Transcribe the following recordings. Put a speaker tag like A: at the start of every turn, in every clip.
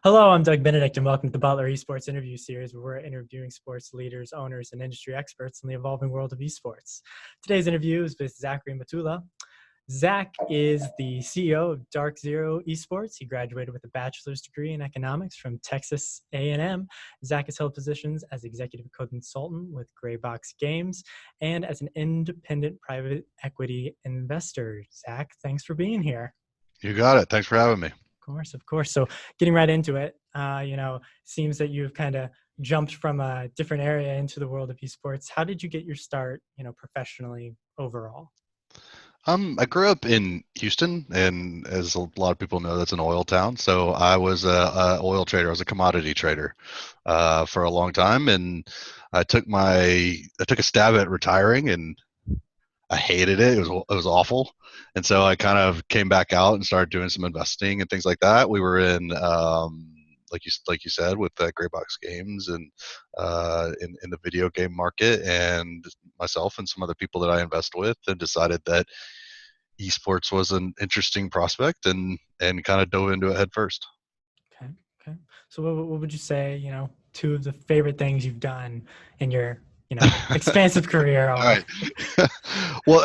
A: Hello, I'm Doug Benedict, and welcome to the Butler Esports interview series, where we're interviewing sports leaders, owners, and industry experts in the evolving world of esports. Today's interview is with Zachary Matula. Zach is the CEO of DarkZero Esports. He graduated with a bachelor's degree in economics from Texas A&M. Zach has held positions as executive consultant with Graybox Games and as an independent private equity investor. Zach, thanks for being here.
B: You got it. Thanks for having me.
A: Of course. So getting right into it, seems that you've kind of jumped from a different area into the world of esports. How did you get your start, professionally overall?
B: I grew up in Houston, and as a lot of people know, that's an oil town. So I was a oil trader. I was a commodity trader for a long time, and I took a stab at retiring, and I hated it. It was awful, and so I kind of came back out and started doing some investing and things like that. We were in like you said, with Graybox Games and in the video game market, and myself and some other people that I invest with, and decided that esports was an interesting prospect, and kind of dove into it head first.
A: Okay. Okay. So what would you say, two of the favorite things you've done in your, expansive career
B: All
A: are?
B: right. Well,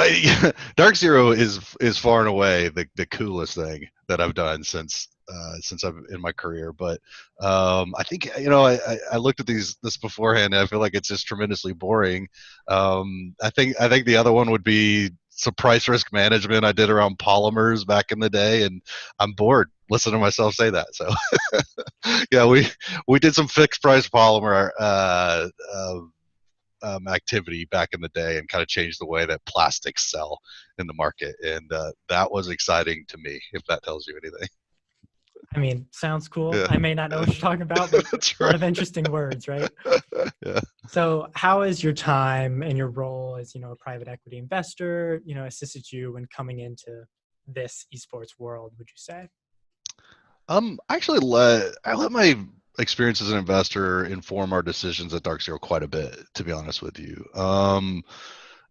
B: DarkZero is far and away the coolest thing that I've done since I've in my career. But I think I looked at this beforehand, and I feel like it's just tremendously boring. I think the other one would be some price risk management I did around polymers back in the day, and I'm bored listening to myself say that. So yeah, we did some fixed price polymer activity back in the day, and kind of changed the way that plastics sell in the market. And that was exciting to me, if that tells you anything.
A: I mean, sounds cool.
B: Yeah,
A: I may not know what you're talking about, but
B: that's
A: a lot
B: right.
A: of interesting words, right?
B: Yeah.
A: So how has your time and your role as, a private equity investor, assisted you when coming into this esports world, would you say?
B: Actually, I let my experience as an investor inform our decisions at DarkZero quite a bit, to be honest with you.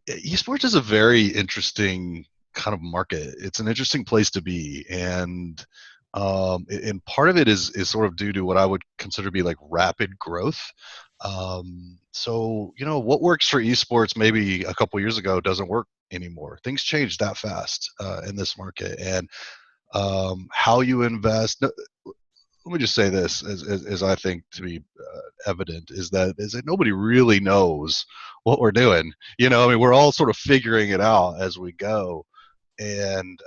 B: Esports is a very interesting kind of market. It's an interesting place to be, and part of it is sort of due to what I would consider to be like rapid growth. So what works for esports maybe a couple years ago doesn't work anymore. Things change that fast in this market, and how you invest. No, let me just say this, as I think to be evident, is that nobody really knows what we're doing. I mean, we're all sort of figuring it out as we go, and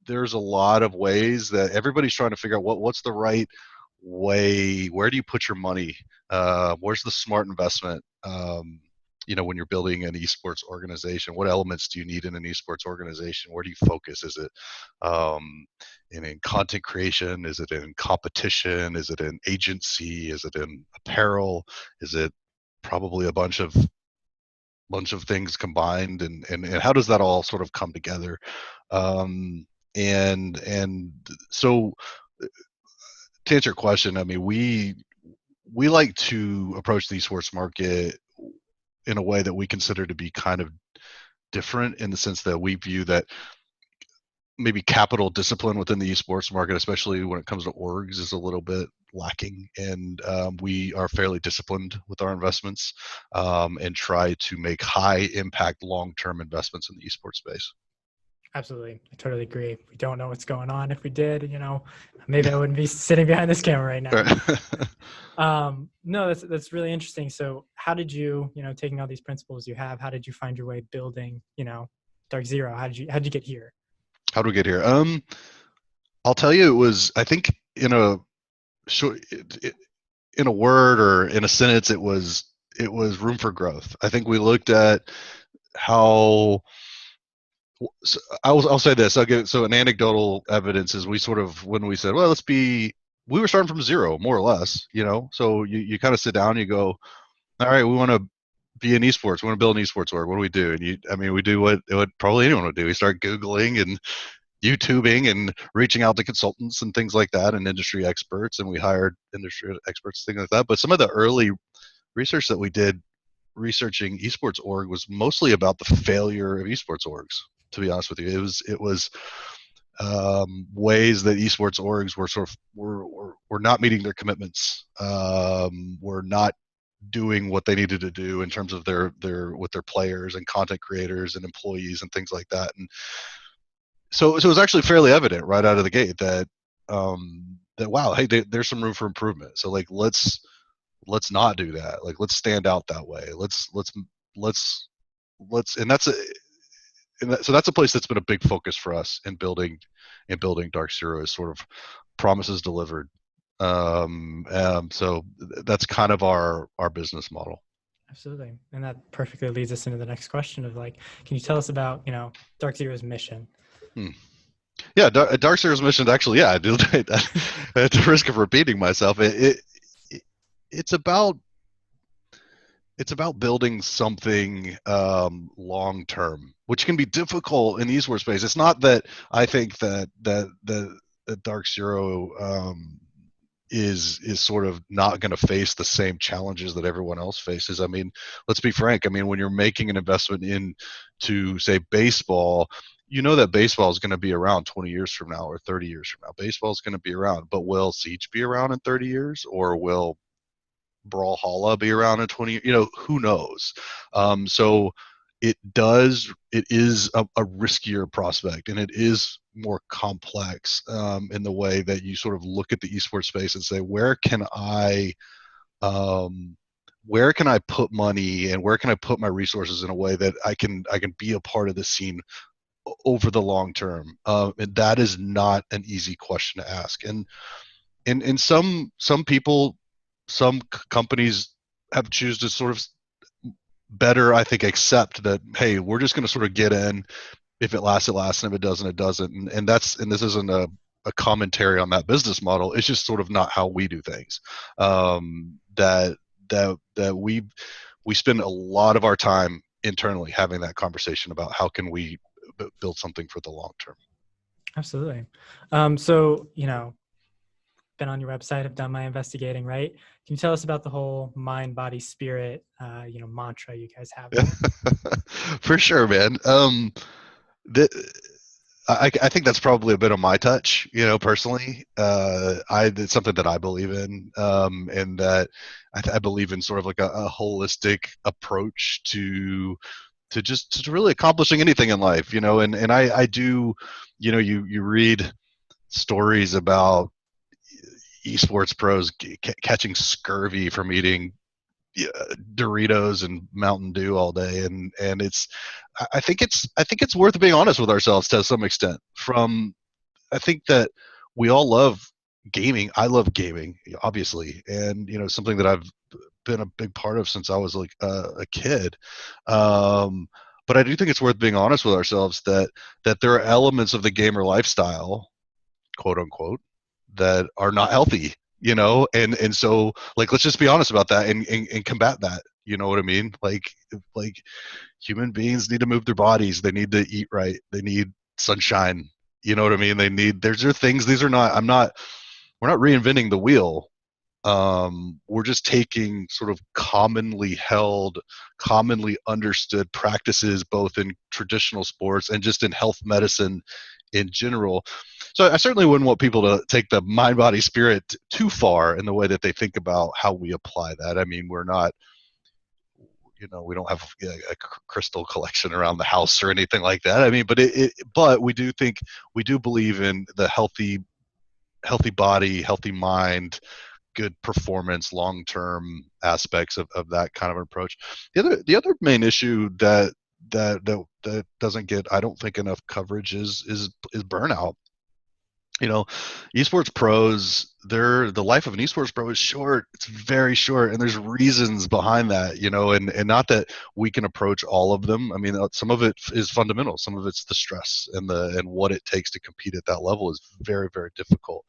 B: there's a lot of ways that everybody's trying to figure out what's the right way. Where do you put your money? Where's the smart investment? When you're building an esports organization, what elements do you need in an esports organization? Where do you focus? Is it in content creation? Is it in competition? Is it in agency? Is it in apparel? Is it probably a bunch of things combined? And how does that all sort of come together? And so, to answer your question, I mean, we like to approach the esports market in a way that we consider to be kind of different, in the sense that we view that maybe capital discipline within the esports market, especially when it comes to orgs, is a little bit lacking. And we are fairly disciplined with our investments, and try to make high impact long term investments in the esports space.
A: Absolutely. I totally agree. We don't know what's going on. If we did, maybe I wouldn't be sitting behind this camera right now.
B: Right.
A: No, that's really interesting. So how did you, taking all these principles you have, how did you find your way building, DarkZero? How did you get here?
B: How do we get here? I'll tell you, it was, I think, in a short, in a word or in a sentence, it was room for growth. I think we looked at how. So I'll say this. I'll give so an anecdotal evidence is, we sort of, when we said, well, we were starting from zero, more or less. So you kind of sit down and you go, all right, we want to be in esports. We want to build an esports org. What do we do? And I mean, we do what probably anyone would do. We start Googling and YouTubing and reaching out to consultants and things like that, and industry experts, and we hired industry experts, things like that. But some of the early research that we did researching esports org was mostly about the failure of esports orgs. To be honest with you, it was ways that esports orgs were sort of were not meeting their commitments, were not doing what they needed to do in terms of their with their players and content creators and employees and things like that. And so it was actually fairly evident right out of the gate that that wow, hey, there's some room for improvement. So like let's not do that. Like let's stand out that way. Let's and that's a so that's a place that's been a big focus for us in building DarkZero, is sort of promises delivered. So that's kind of our business model.
A: Absolutely. And that perfectly leads us into the next question of like, can you tell us about, DarkZero's mission?
B: Yeah, DarkZero's mission, actually, yeah, I do. At the risk of repeating myself, it's about building something long term, which can be difficult in the esports space. It's not that I think that DarkZero is sort of not going to face the same challenges that everyone else faces. I mean, let's be frank. I mean, when you're making an investment into, say, baseball, you know that baseball is going to be around 20 years from now or 30 years from now. Baseball is going to be around, but will Siege be around in 30 years, or will Brawlhalla be around in 20 years? Who knows? So it is a riskier prospect, and it is more complex in the way that you sort of look at the esports space and say, where can I put money, and where can I put my resources in a way that I can be a part of the scene over the long term? And that is not an easy question to ask. And some people, some companies have choose to sort of better, I think, accept that, hey, we're just going to sort of get in. If it lasts, it lasts, and if it doesn't, it doesn't. And this isn't a commentary on that business model. It's just sort of not how we do things. That we spend a lot of our time internally having that conversation about how can we build something for the long term.
A: Absolutely. So, been on your website, have done my investigating, right? Can you tell us about the whole mind, body, spirit, mantra you guys have?
B: For sure, man. I think that's probably a bit of my touch, personally. It's something that I believe in, and that I believe in sort of like a holistic approach to really accomplishing anything in life, and I do, you read stories about esports pros catching scurvy from eating Doritos and Mountain Dew all day, and I think it's worth being honest with ourselves to some extent. I think that we all love gaming. I love gaming, obviously, and something that I've been a big part of since I was like a kid. But I do think it's worth being honest with ourselves that there are elements of the gamer lifestyle, quote unquote, that are not healthy, and so like let's just be honest about that and combat that. You know what I mean? Like human beings need to move their bodies, they need to eat right, they need sunshine. You know what I mean? There's things, these are not, we're not reinventing the wheel. We're just taking sort of commonly held, commonly understood practices, both in traditional sports and just in health medicine in general. So I certainly wouldn't want people to take the mind, body, spirit too far in the way that they think about how we apply that. I mean, we're not, we don't have a crystal collection around the house or anything like that. I mean, but we do believe in the healthy body, healthy mind, good performance, long-term aspects of that kind of approach. The other main issue that doesn't get, I don't think, enough coverage is burnout. Esports pros, the life of an esports pro is short. It's very short, and there's reasons behind that, and not that we can approach all of them. I mean, some of it is fundamental. Some of it's the stress and what it takes to compete at that level is very, very difficult.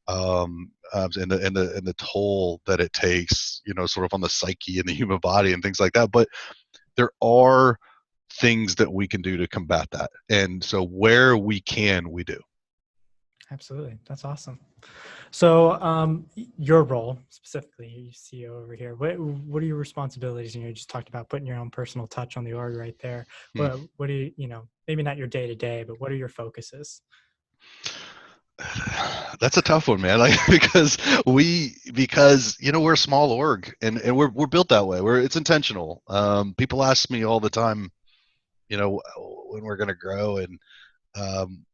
B: And the toll that it takes, sort of on the psyche and the human body and things like that. But there are things that we can do to combat that, and so where we can, we do.
A: Absolutely. That's awesome. So your role specifically, you CEO over here, what are your responsibilities? And you just talked about putting your own personal touch on the org right there. What do you, maybe not your day to day, but what are your focuses?
B: That's a tough one, man. Like because we're a small org and we're built that way. It's intentional. People ask me all the time, when we're gonna grow and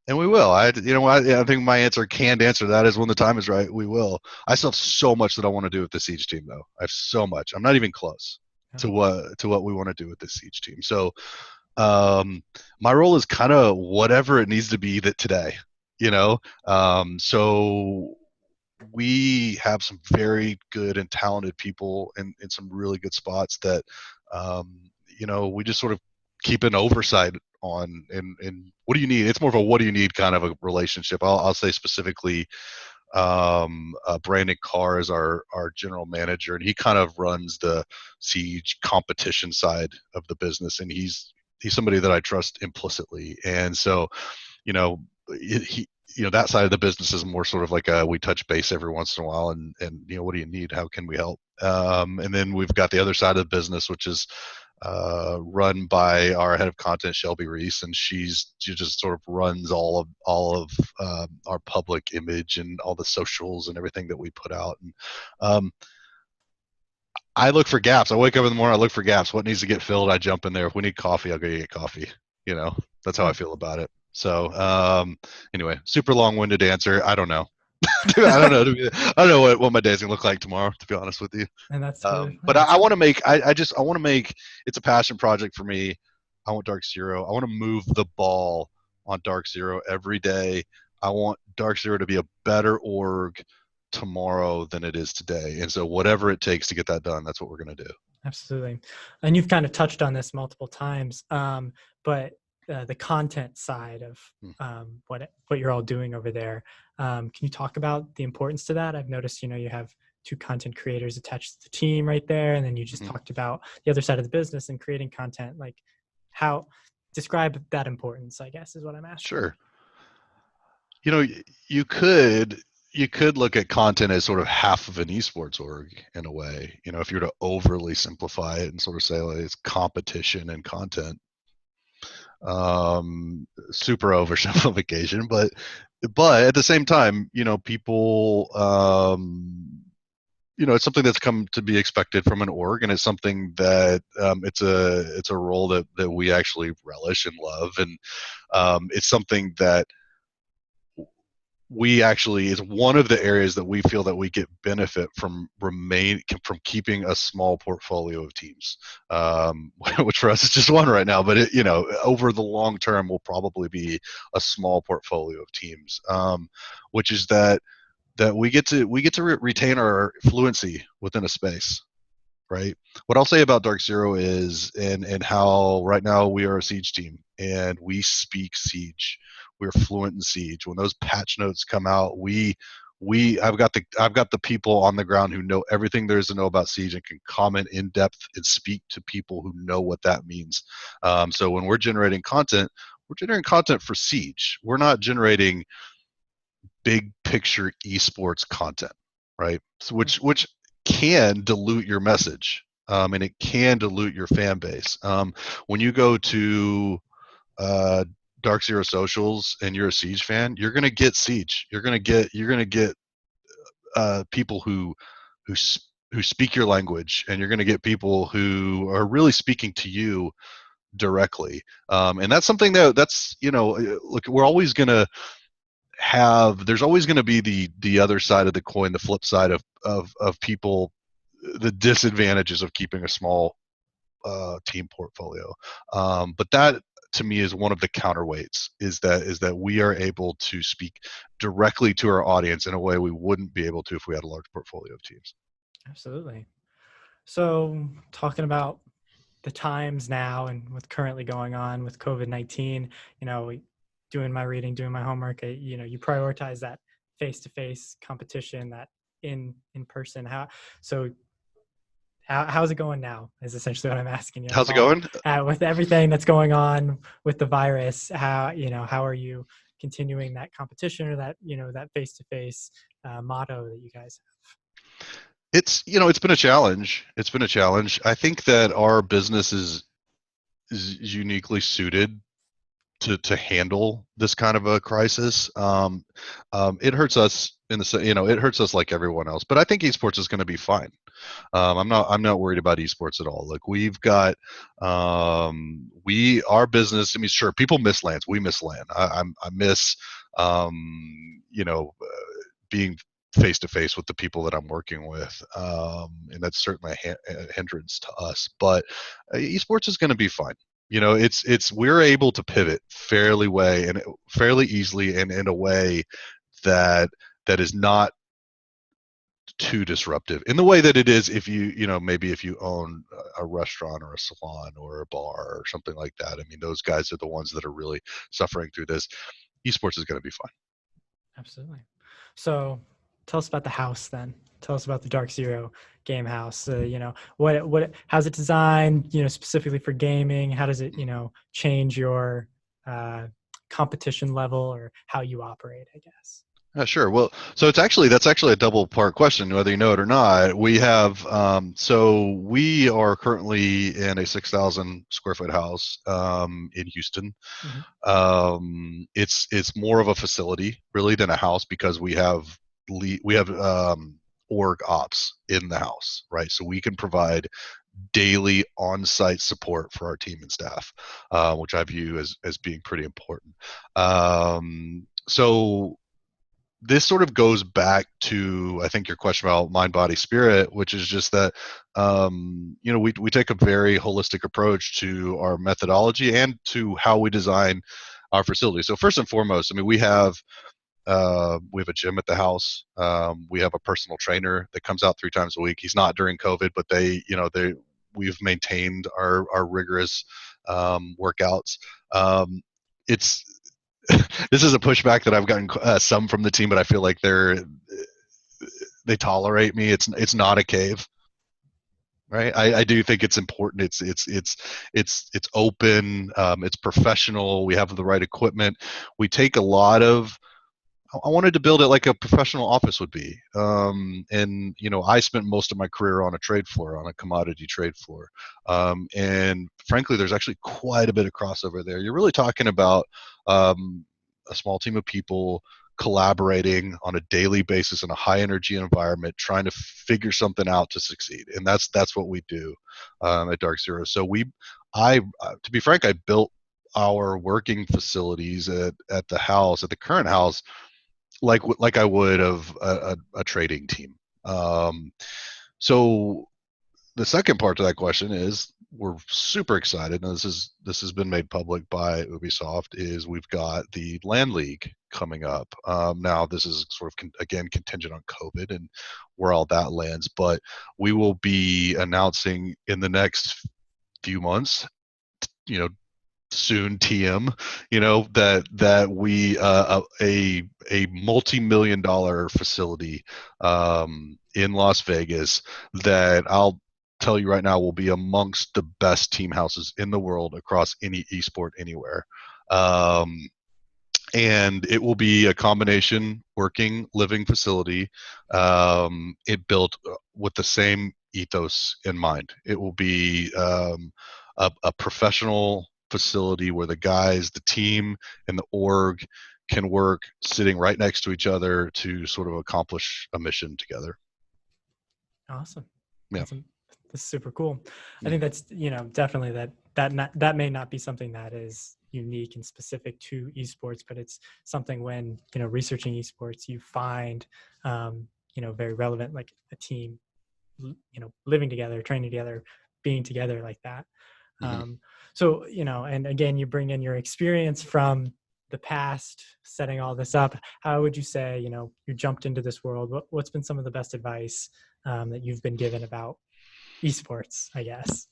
B: we will. I think my canned answer to that is when the time is right, we will. I still have so much that I want to do with the Siege team, though. I have so much. I'm not even close to what we want to do with the Siege team. So, my role is kind of whatever it needs to be that today, So we have some very good and talented people in some really good spots that, we just sort of keep an oversight on and what do you need? It's more of a what do you need kind of a relationship. I'll say specifically, Brandon Carr is our general manager, and he kind of runs the Siege competition side of the business, and he's somebody that I trust implicitly. And so, he that side of the business is more sort of like we touch base every once in a while and what do you need? How can we help? And then we've got the other side of the business, which is run by our head of content, Shelby Reese, and she just sort of runs all of our public image and all the socials and everything that we put out. And I look for gaps. I wake up in the morning, I look for gaps. What needs to get filled? I jump in there. If we need coffee, I'll go get coffee. That's how I feel about it. So anyway, super long-winded answer. I don't know. I don't know. I don't know what my day's gonna look like tomorrow, to be honest with you.
A: And that's totally
B: but I want to make. I want to make. It's a passion project for me. I want DarkZero. I want to move the ball on DarkZero every day. I want DarkZero to be a better org tomorrow than it is today. And so whatever it takes to get that done, that's what we're going to do.
A: Absolutely. And you've kind of touched on this multiple times, but the content side of what you're all doing over there. Can you talk about the importance to that? I've noticed, you have 2 content creators attached to the team right there. And then you just talked about the other side of the business and creating content. Like how describe that importance, I guess, is what I'm asking.
B: Sure. You could look at content as sort of half of an esports org in a way, if you were to overly simplify it and sort of say like it's competition and content. Super oversimplification, but at the same time, people, it's something that's come to be expected from an org, and it's something that it's a role that we actually relish and love, and it's something that we actually is one of the areas that we feel that we get benefit from keeping a small portfolio of teams, which for us is just one right now, but over the long term will probably be a small portfolio of teams, which is that we get to retain our fluency within a space. Right. What I'll say about DarkZero is, and how right now we are a Siege team and we speak Siege. We're fluent in Siege. When those patch notes come out, I've got the people on the ground who know everything there is to know about Siege and can comment in depth and speak to people who know what that means. So when we're generating content for Siege. We're not generating big picture esports content, right? So which can dilute your message, and it can dilute your fan base. When you go to DarkZero socials and you're a Siege fan, you're gonna get Siege. You're gonna get people who speak your language, and you're gonna get people who are really speaking to you directly. And that's something that's look, we're always gonna there's always going to be the other side of the coin, the flip side of people, the disadvantages of keeping a small team portfolio. But that to me is one of the counterweights, is that we are able to speak directly to our audience in a way we wouldn't be able to if we had a large portfolio of teams.
A: Absolutely. So talking about the times now and what's currently going on with COVID-19, doing my reading, doing my homework, you prioritize that face-to-face competition, that in person. How's it going now is essentially what I'm asking you.
B: How's it going?
A: With everything that's going on with the virus, how are you continuing that competition, or that, that face-to-face motto that you guys have?
B: It's been a challenge. It's been a challenge. I think that our business is uniquely suited to handle this kind of a crisis. It hurts us it hurts us like everyone else. But I think esports is going to be fine. I'm not worried about esports at all. Like we've got our business. I mean, sure, people miss LANs. We miss LAN. I miss being face to face with the people that I'm working with, and that's certainly a hindrance to us. But esports is going to be fine. We're able to pivot fairly easily and in a way that is not too disruptive in the way that it is if maybe if you own a restaurant or a salon or a bar or something like that. I mean, those guys are the ones that are really suffering through this. Esports is going to be fine.
A: Absolutely. So tell us about the house then. Tell us about the DarkZero game house. How's it designed, specifically for gaming? How does it, change your competition level or how you operate, I guess?
B: Sure. Well, so that's actually a double part question, whether you know it or not. We have so we are currently in a 6,000 square foot house in Houston. It's more of a facility really than a house because we have org ops in the house, right? So we can provide daily on-site support for our team and staff, which I view as being pretty important. So this sort of goes back to, I think, your question about mind, body, spirit, which is just that, we take a very holistic approach to our methodology and to how we design our facility. So first and foremost, I mean, we have a gym at the house. We have a personal trainer that comes out 3 times a week. He's not during COVID, but we've maintained our rigorous workouts. It's this is a pushback that I've gotten some from the team, but I feel like they tolerate me. It's not a cave, right? I do think it's important. It's open. It's professional. We have the right equipment. We take a lot of. I wanted to build it like a professional office would be. And I spent most of my career on a trade floor, on a commodity trade floor. And frankly, there's actually quite a bit of crossover there. You're really talking about a small team of people collaborating on a daily basis in a high energy environment, trying to figure something out to succeed. And that's what we do at DarkZero. So to be frank, I built our working facilities at the current house, like I would of a trading team. So the second part to that question is we're super excited, and this has been made public by Ubisoft, is we've got the LAN League coming up. Now this is sort of again contingent on COVID and where all that lands, but we will be announcing in the next few months, soon TM, that we a multi-million-dollar facility in Las Vegas that I'll tell you right now will be amongst the best team houses in the world across any esport anywhere. And it will be a combination working living facility. It built with the same ethos in mind. It will be a professional facility where the guys, the team, and the org can work sitting right next to each other to sort of accomplish a mission together.
A: Awesome.
B: Yeah.
A: That's super cool. I think that's, definitely that may not be something that is unique and specific to esports, but it's something when, researching esports, you find, very relevant, like a team, living together, training together, being together like that. So, and again, you bring in your experience from the past, setting all this up. How would you say, you jumped into this world? What's been some of the best advice that you've been given about esports, I guess?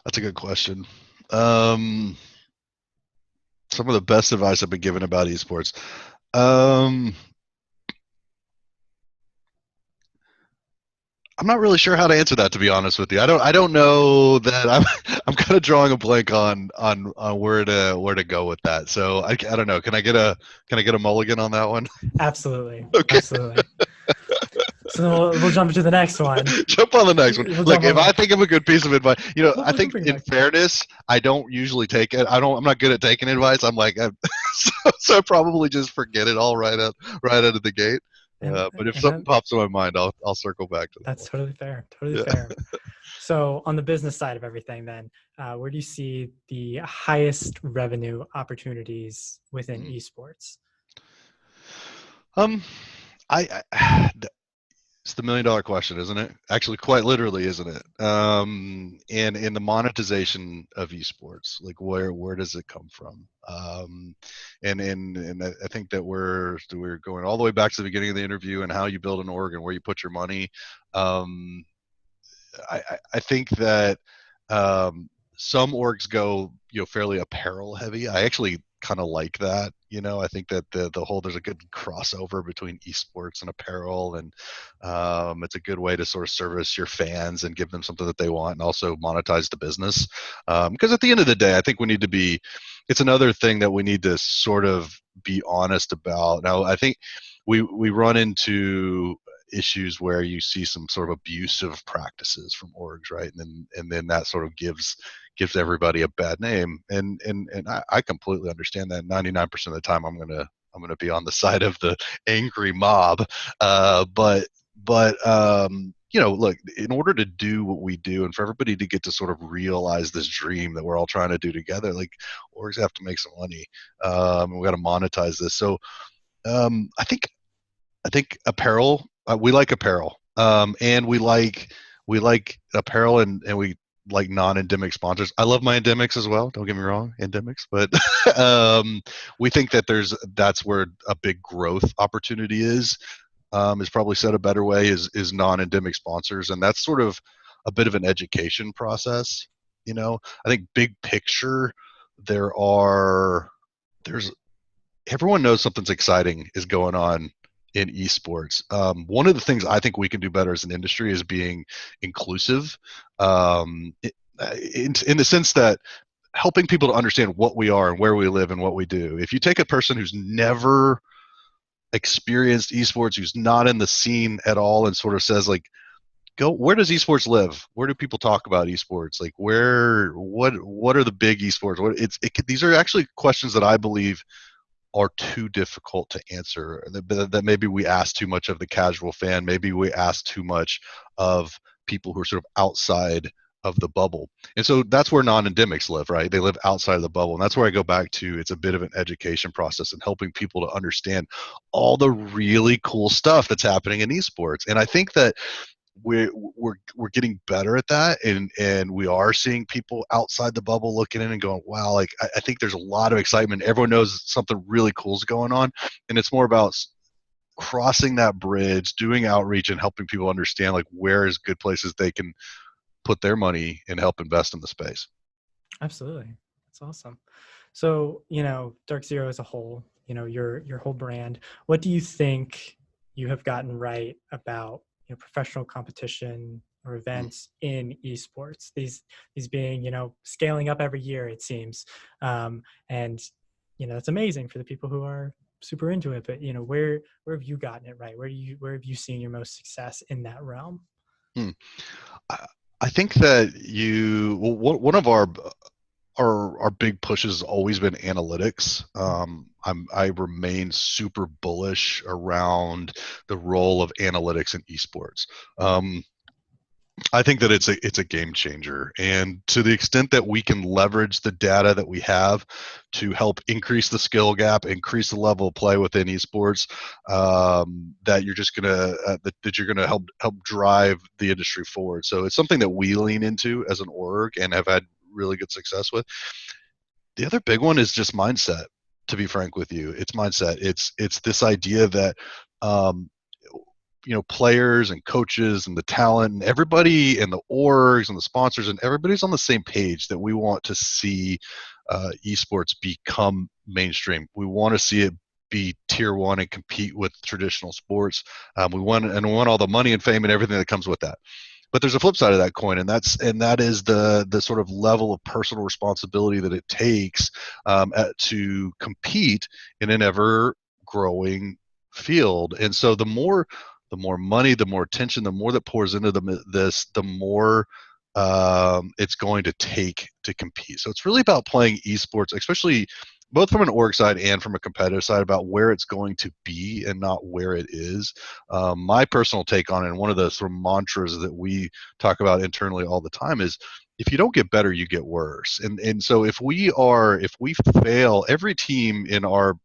B: That's a good question. Some of the best advice I've been given about esports. I'm not really sure how to answer that, to be honest with you. I don't know that I'm kind of drawing a blank on where to go with that. So I don't know. Can I get a mulligan on that one?
A: Absolutely.
B: Okay.
A: Absolutely. So we'll jump into the next one.
B: Jump on the next one.
A: We'll
B: Look,
A: jump
B: if
A: on.
B: I think of a good piece of advice,
A: We'll,
B: I
A: we can
B: think
A: bring it
B: in
A: back.
B: fairness, I don't usually take it. I'm not good at taking advice. I'm like, so I probably just forget it all right out of the gate.
A: And
B: But if
A: and
B: something
A: that,
B: pops in my mind, I'll circle back to that
A: that's
B: one.
A: totally fair. Totally
B: Yeah.
A: fair. So on the business side of everything, then, where do you see the highest revenue opportunities within
B: Mhm.
A: esports?
B: Um, I it's the $1 million question, isn't it? Actually, quite literally, isn't it? And in the monetization of esports, like where does it come from? And I think that we're going all the way back to the beginning of the interview and how you build an org and where you put your money. Um, I think that some orgs go fairly apparel heavy. I actually kind of like that. I think that there's a good crossover between esports and apparel, and it's a good way to sort of service your fans and give them something that they want, and also monetize the business. Because at the end of the day, I think we need to be. It's another thing that we need to sort of be honest about. Now, I think we run into issues where you see some sort of abusive practices from orgs, right? And then that sort of gives everybody a bad name. And I completely understand that. 99% of the time, I'm gonna be on the side of the angry mob. But look, in order to do what we do, and for everybody to get to sort of realize this dream that we're all trying to do together, like orgs have to make some money. And we got to monetize this. So I think apparel. We like apparel, and we like apparel, and we like non-endemic sponsors. I love my endemics as well. Don't get me wrong, endemics, but we think that that's where a big growth opportunity is. Is probably said a better way is non-endemic sponsors, and that's sort of a bit of an education process. I think big picture, there's everyone knows something's exciting is going on in esports. One of the things I think we can do better as an industry is being inclusive, in the sense that helping people to understand what we are and where we live and what we do. If you take a person who's never experienced esports, who's not in the scene at all, and sort of says like, go, where does esports live? Where do people talk about esports? Like what are the big esports? These are actually questions that I believe are too difficult to answer. That maybe we ask too much of the casual fan. Maybe we ask too much of people who are sort of outside of the bubble. And so that's where non-endemics live, right? They live outside of the bubble. And that's where I go back to, it's a bit of an education process and helping people to understand all the really cool stuff that's happening in esports. And I think that we're getting better at that, and we are seeing people outside the bubble looking in and going, wow, like I think there's a lot of excitement. Everyone knows something really cool is going on, and it's more about crossing that bridge, doing outreach, and helping people understand like where is good places they can put their money and help invest in the space.
A: Absolutely. That's awesome. So, DarkZero as a whole, your whole brand, what do you think you have gotten right about, professional competition or
B: Mm.
A: events in esports? These being, scaling up every year, it seems. And, it's amazing for the people who are super into it, but where have you gotten it right? Where have you seen your most success in that realm?
B: Hmm. I think that one of our big push has always been analytics. I remain super bullish around the role of analytics in esports. I think that it's a game changer, and to the extent that we can leverage the data that we have to help increase the skill gap, increase the level of play within esports, that you're gonna help drive the industry forward. So it's something that we lean into as an org and have had really good success with. The other big one is just mindset. To be frank with you, it's mindset. It's this idea that um, players and coaches and the talent and everybody and the orgs and the sponsors and everybody's on the same page that we want to see esports become mainstream. We want to see it be tier one and compete with traditional sports. We want all the money and fame and everything that comes with that. But there's a flip side of that coin, and that is the sort of level of personal responsibility that it takes to compete in an ever growing field. And so the more the more money, the more attention, the more that pours into this, the more it's going to take to compete. So it's really about playing esports, especially both from an org side and from a competitive side, about where it's going to be and not where it is. My personal take on it, and one of the sort of mantras that we talk about internally all the time, is if you don't get better, you get worse. And so if we fail, every team in our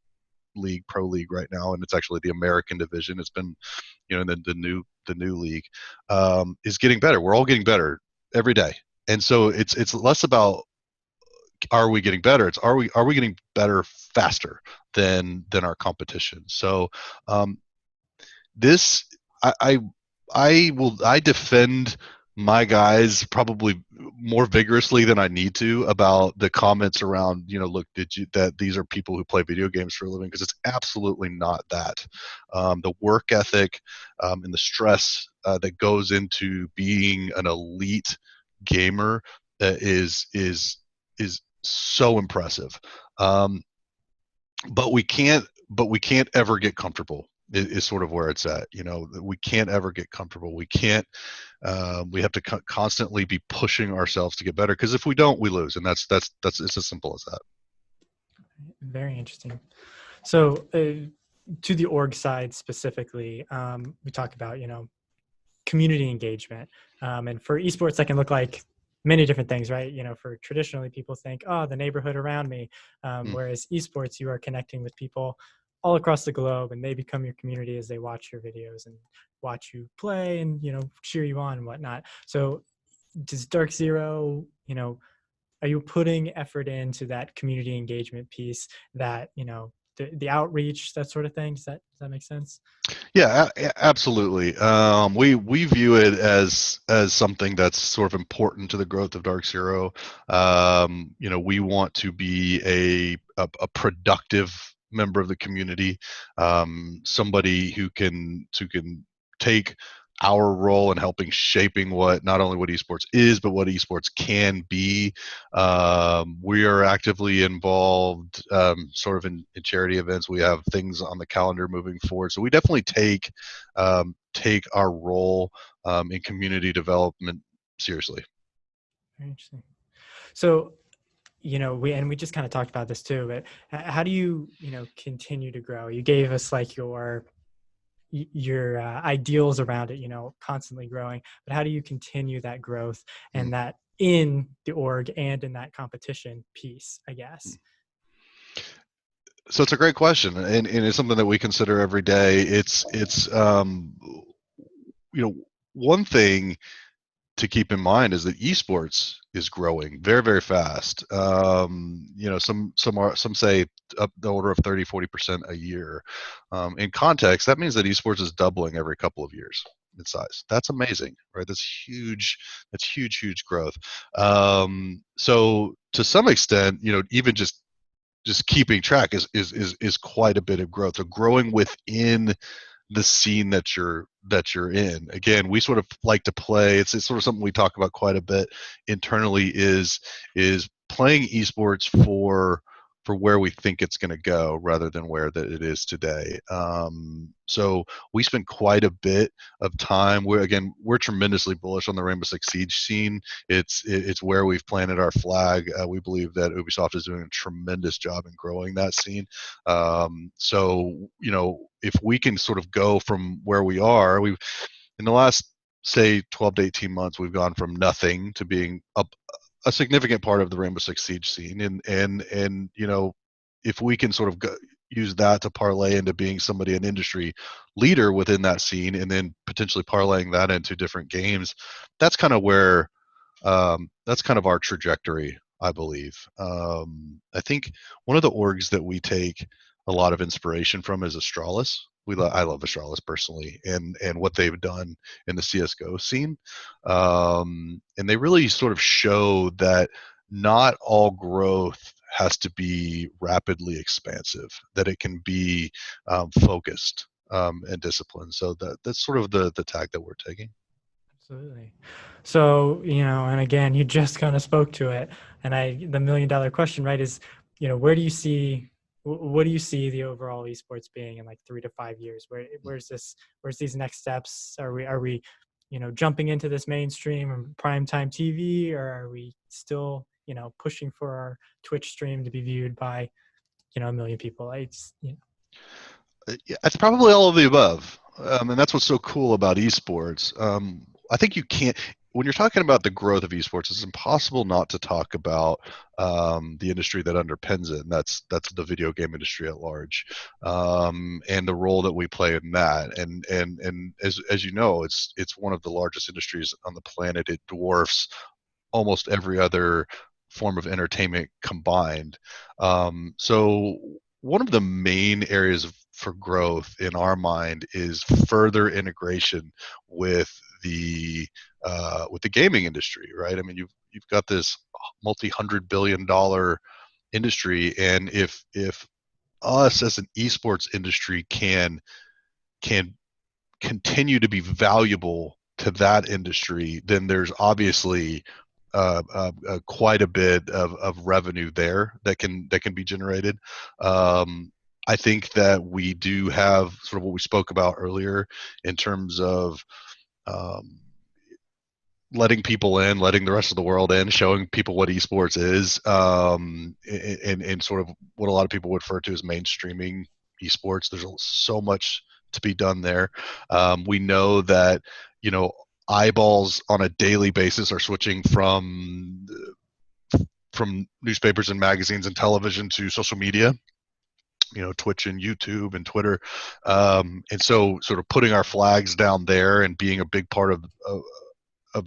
B: league, pro league right now, and it's actually the American division. It's been, the new league is getting better. We're all getting better every day, and so it's less about are we getting better. It's are we getting better faster than our competition. So this I I defend my guys probably more vigorously than I need to about the comments around, look, did you that these are people who play video games for a living, because it's absolutely not that. The work ethic and the stress that goes into being an elite gamer is so impressive. Um, but we can't ever get comfortable is sort of where it's at. We can't ever get comfortable. We have to constantly be pushing ourselves to get better, because if we don't, we lose, and that's it's as simple as that.
A: Very interesting. So to the org side specifically, we talk about, community engagement. And for esports, that can look like many different things, right? For traditionally, people think, oh, the neighborhood around me. Whereas esports, you are connecting with people all across the globe, and they become your community as they watch your videos and watch you play and, cheer you on and whatnot. So does DarkZero, are you putting effort into that community engagement piece, that, the outreach, that sort of thing? Does that make sense?
B: Yeah, absolutely. We view it as something that's sort of important to the growth of DarkZero. We want to be a productive member of the community, somebody who can take our role in helping shaping not only what esports is, but what esports can be. We are actively involved, sort of in charity events. We have things on the calendar moving forward, so we definitely take our role in community development seriously.
A: Very interesting. So, we just kind of talked about this too, but how do you, continue to grow? You gave us like your ideals around it, constantly growing, but how do you continue that growth and that in the org and in that competition piece, I guess?
B: So it's a great question, and it's something that we consider every day. One thing to keep in mind is that esports is growing very, very fast. Some say up the order of 30-40% a year. In context, that means that esports is doubling every couple of years in size. That's amazing, right? That's huge. That's huge, huge growth. So to some extent, even just keeping track is quite a bit of growth. So growing within the scene that you're in. Again, we sort of like to play. It's sort of something we talk about quite a bit internally. Is playing esports for where we think it's going to go rather than where that it is today. So we spend quite a bit of time. We're tremendously bullish on the Rainbow Six Siege scene. It's where we've planted our flag. We believe that Ubisoft is doing a tremendous job in growing that scene. So if we can sort of go from where we are, we've in the last say 12 to 18 months, we've gone from nothing to being a significant part of the Rainbow Six Siege scene, and if we can sort of use that to parlay into being an industry leader within that scene, and then potentially parlaying that into different games, that's kind of where that's kind of our trajectory, I believe. I think one of the orgs that we take a lot of inspiration from is Astralis. I love Astralis personally, and what they've done in the CS:GO scene, and they really sort of show that not all growth has to be rapidly expansive; that it can be focused and disciplined. So that's sort of the tag that we're taking.
A: Absolutely. So, and again, you just kind of spoke to it, and the $1 million question, right, is, where do you see what do you see the overall esports being in like 3 to 5 years? Where's these next steps? Are we jumping into this mainstream and primetime TV, or are we still pushing for our Twitch stream to be viewed by 1 million people?
B: Yeah, it's probably all of the above, and that's what's so cool about esports. I think you can't, when you're talking about the growth of esports, it's impossible not to talk about the industry that underpins it, and that's the video game industry at large, and the role that we play in that. And as you know, it's one of the largest industries on the planet. It dwarfs almost every other form of entertainment combined. So one of the main areas for growth in our mind is further integration with the gaming industry, right? I mean, you've got this multi-hundred-billion-dollar industry, and if us as an esports industry can continue to be valuable to that industry, then there's obviously quite a bit of revenue there that can be generated. I think that we do have sort of what we spoke about earlier in terms of um, letting people in, letting the rest of the world in, showing people what esports is, and sort of what a lot of people would refer to as mainstreaming esports. There's so much to be done there. We know that eyeballs on a daily basis are switching from newspapers and magazines and television to social media, Twitch and YouTube and Twitter. And so sort of putting our flags down there and being a big part of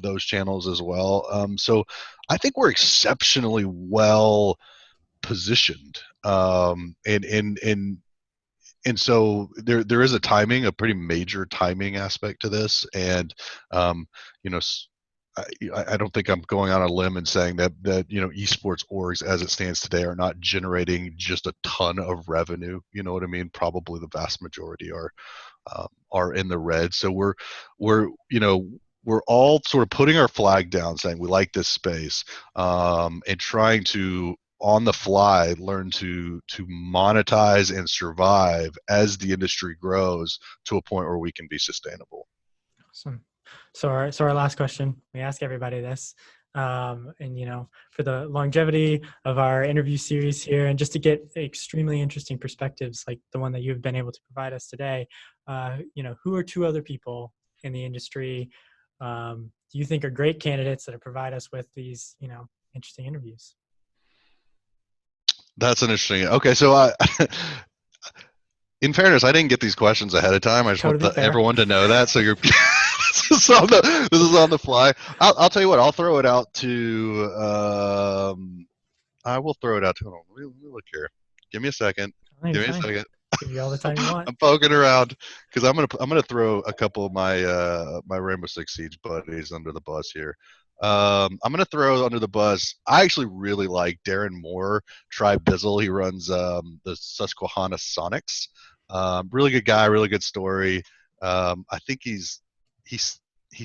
B: those channels as well. So I think we're exceptionally well positioned. And so there is a pretty major timing aspect to this. And, you know, I don't think I'm going on a limb and saying that esports orgs as it stands today are not generating just a ton of revenue. You know what I mean? Probably the vast majority are in the red. So we're all sort of putting our flag down, saying we like this space, and trying to on the fly learn to monetize and survive as the industry grows to a point where we can be sustainable.
A: Awesome. So our last question, we ask everybody this, and for the longevity of our interview series here, and just to get extremely interesting perspectives like the one that you've been able to provide us today, who are two other people in the industry do you think are great candidates that provide us with these interesting interviews?
B: That's an interesting. Okay, so in fairness, I didn't get these questions ahead of time. I just
A: Totally
B: want
A: fair.
B: everyone to know that. So you're this is on the fly. I'll tell you what. I'll throw it out to. I will throw it out to. Hold on, let me look here. Give me a second.
A: Fine,
B: Give me
A: fine.
B: a second.
A: Give you all the time you want.
B: I'm poking around because I'm gonna throw a couple of my Rainbow Six Siege buddies under the bus here. I'm gonna throw under the bus. I actually really like Darren Moore, Tribe Bizzle. He runs the Susquehanna Sonics. Really good guy, really good story. I think he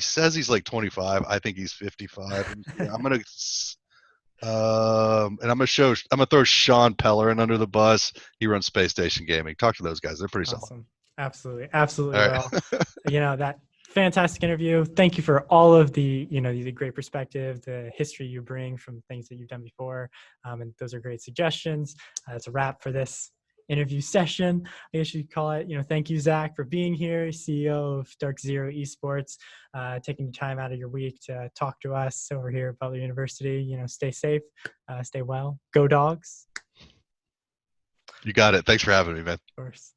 B: says he's like 25. I think he's 55. I'm gonna and I'm gonna throw Sean Pellerin under the bus. He runs Space Station Gaming. Talk to those guys; they're pretty
A: Awesome.
B: solid.
A: Absolutely
B: All right.
A: well. That fantastic interview. Thank you for all of the the great perspective, the history you bring from things that you've done before, and those are great suggestions. That's a wrap for this interview session, I guess you could call it. Thank you, Zach, for being here, CEO of DarkZero Esports, taking the time out of your week to talk to us over here at Butler University. Stay safe, stay well, go Dogs.
B: You got it. Thanks for having me, man.
A: Of course.